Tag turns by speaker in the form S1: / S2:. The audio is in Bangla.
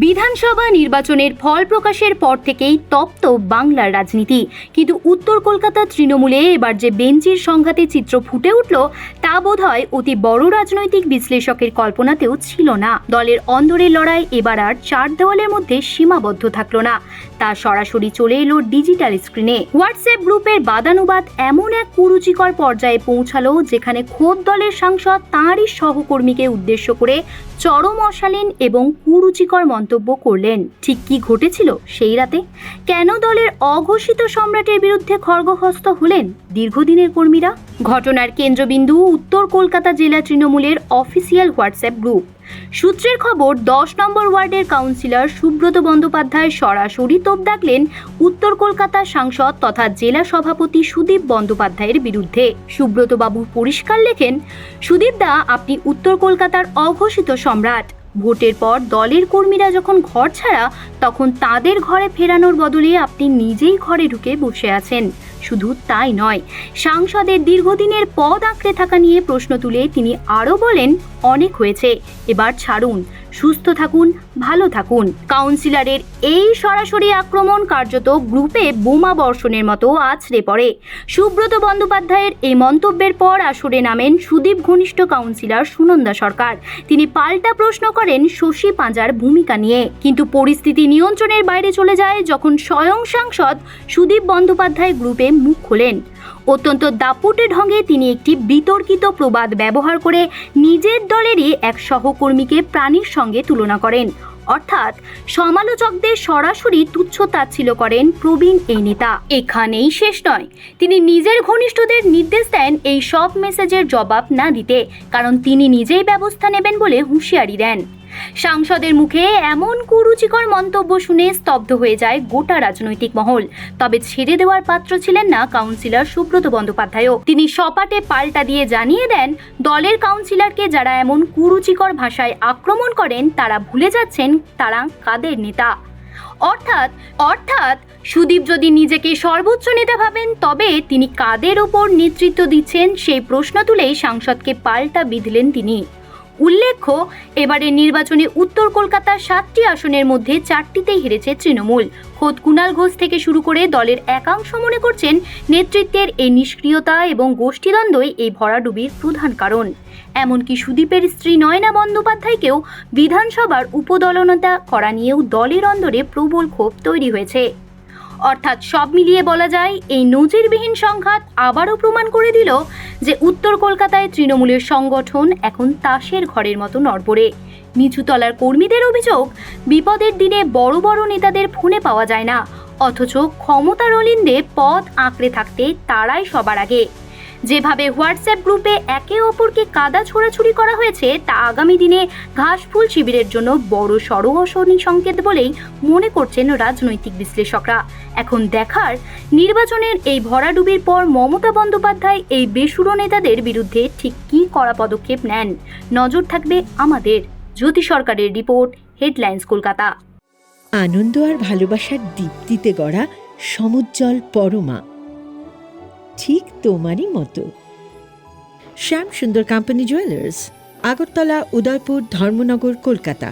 S1: বিধানসভা নির্বাচনের ফল প্রকাশের পর থেকেই তপ্ত বাংলার রাজনীতি। কিন্তু উত্তর কলকাতার তৃণমূলে এবার যে বেঞ্চির সংঘাতের চিত্র ফুটে উঠল তা বোধহয় অতি বড় রাজনৈতিক বিশ্লেষকের কল্পনাতেও ছিল না। দলের অন্দরের লড়াই এবার আর চার দেওয়ালের মধ্যে সীমাবদ্ধ থাকলো না, তা সরাসরি চলে এলো ডিজিটাল স্ক্রিনে। হোয়াটসঅ্যাপ গ্রুপের বাদানুবাদ এমন এক কুরুচিকর পর্যায়ে পৌঁছালো যেখানে খোদ দলের সাংসদ তাঁরই সহকর্মীকে উদ্দেশ্য করে চরম অশালীন এবং কুরুচিকর মন্তব্য করলেন। ঠিক কি ঘটেছিল সেই রাতে? কেন দলের অঘোষিত সম্রাটের বিরুদ্ধে খড়গহস্ত হলেন দীর্ঘদিনের কর্মীরা? ঘটনার কেন্দ্রবিন্দু উত্তর কলকাতা জেলা তৃণমূলের অফিসিয়াল হোয়াটসঅ্যাপ গ্রুপ। সূত্রের খবর, 10 নম্বর ওয়ার্ডের কাউন্সিলর সুব্রত বন্দ্যোপাধ্যায় সরাসরি তোপ দাগলেন উত্তর কলকাতার সাংসদ তথা জেলা সভাপতি সুদীপ বন্দ্যোপাধ্যায়ের বিরুদ্ধে। সুব্রত বাবু পরিষ্কার লেখেন, সুদীপ দা, আপনি উত্তর কলকাতার অঘোষিত সম্রাট। ভোটের পর দলের কর্মীরা যখন ঘর ছাড়া, তখন তাদের ঘরে ফেরানোর বদলে আপনি নিজেই ঘরে ঢুকে বসে আছেন। শুধু তাই নয়, সাংসদের দীর্ঘদিনের পদ আঁকড়ে থাকা নিয়ে প্রশ্ন তুলে তিনি আরও বলেন, অনেক হয়েছে, এবার ছাড়ুন, সুস্থ থাকুন, ভালো থাকুন। কাউন্সিলরের এই সরাসরি আক্রমণ কার্যত গ্রুপে বোমা বর্ষণের মতো আছড়ে পড়ে। সুব্রত বন্দ্যোপাধ্যায়ের এই মন্তব্যের পর আসরে নামেন সুদীপ ঘনিষ্ঠ কাউন্সিলর সুনন্দা সরকার। তিনি পাল্টা প্রশ্ন করেন শশী পাঁজার ভূমিকা নিয়ে, কিন্তু পরিস্থিতি নিয়ন্ত্রণের বাইরে চলে যায় যখন স্বয়ং সাংসদ সুদীপ বন্দ্যোপাধ্যায় গ্রুপে মুখ খোলেন। অত্যন্ত দাপুটে ঢঙে তিনি একটি বিতর্কিত প্রবাদ ব্যবহার করে নিজের দলেরই এক সহকর্মীকে প্রাণীর সঙ্গে তুলনা করেন। অর্থাৎ সমালোচকদের সরাসরি তুচ্ছ-তাচ্ছিল্য করেন প্রবীণ এই নেতা। এখানেই শেষ নয়, তিনি নিজের ঘনিষ্ঠদের নির্দেশ দেন এই সব মেসেজের জবাব না দিতে, কারণ তিনি নিজেই ব্যবস্থা নেবেন বলে হুঁশিয়ারি দেন। সাংসদের মুখে এমন কুরুচিকর মন্তব্য শুনে স্তব্ধ হয়ে যায় গোটা রাজনৈতিক মহল। তবে ছেড়ে দেওয়ার পাত্র ছিলেন না কাউন্সিলর সুব্রত বন্দ্যোপাধ্যায়ও। তিনি সপাটে পাল্টা দিয়ে জানিয়ে দেন, দলের কাউন্সিলরকে যারা এমন কুরুচিকর ভাষায় আক্রমণ করেন তারা ভুলে যাচ্ছেন তারা কাদের নেতা। অর্থাৎ সুদীপ যদি নিজেকে সর্বোচ্চ নেতা ভাবেন, তবে তিনি কাদের ওপর নেতৃত্ব দিচ্ছেন সেই প্রশ্ন তুলেই সাংসদকে পাল্টা বিঁধলেন তিনি। উল্লেখ্য, এবারের নির্বাচনে উত্তর কলকাতার 7টি আসনের মধ্যে 4টিতেই হেরেছে তৃণমূল। খোদ কুণাল ঘোষ থেকে শুরু করে দলের একাংশ মনে করছেন নেতৃত্বের এই নিষ্ক্রিয়তা এবং গোষ্ঠীদ্বন্দ্বই এই ভরাডুবির প্রধান কারণ। এমনকি সুদীপের স্ত্রী নয়না বন্দ্যোপাধ্যায়কেও বিধানসভার উপদলনেতা করা নিয়েও দলের অন্দরে প্রবল ক্ষোভ তৈরি হয়েছে। অর্থাৎ সব মিলিয়ে বলা যায়, এই নজিরবিহীন সংঘাত আবারও প্রমাণ করে দিল যে উত্তর কলকাতায় তৃণমূলের সংগঠন এখন তাসের ঘরের মতো নড়বড়ে। নিচুতলার কর্মীদের অভিযোগ, বিপদের দিনে বড় বড় নেতাদের ফোনে পাওয়া যায় না, অথচ ক্ষমতার অলিন্দে পদ আঁকড়ে থাকতে তারাই সবার আগে। যেভাবে হোয়াটসঅ্যাপ গ্রুপে একে অপরকে কাদা ছোড়াছুড়ি করা হয়েছে, তা আগামী দিনে ঘাসফুল শিবিরের জন্য বড় সড় অশনি সংকেত বলেই মনে করছেন রাজনৈতিক বিশ্লেষকরা। এখন দেখার, নির্বাচনের এই ভরাডুবির পর মমতা বন্দ্যোপাধ্যায় এই বেসুরো নেতাদের বিরুদ্ধে ঠিক কী কড়া পদক্ষেপ নেন। নজর থাকবে আমাদের। জ্যোতি সরকারের রিপোর্ট, হেডলাইন্স কলকাতা।
S2: আনন্দ আর ভালোবাসার দীপ্তিতে গড়া সমুজ্জ্বল পরমা, ঠিক তোমারই মতো। শ্যাম সুন্দর কোম্পানি জুয়েলার্স, আগরতলা, উদয়পুর, ধর্মনগর, কলকাতা।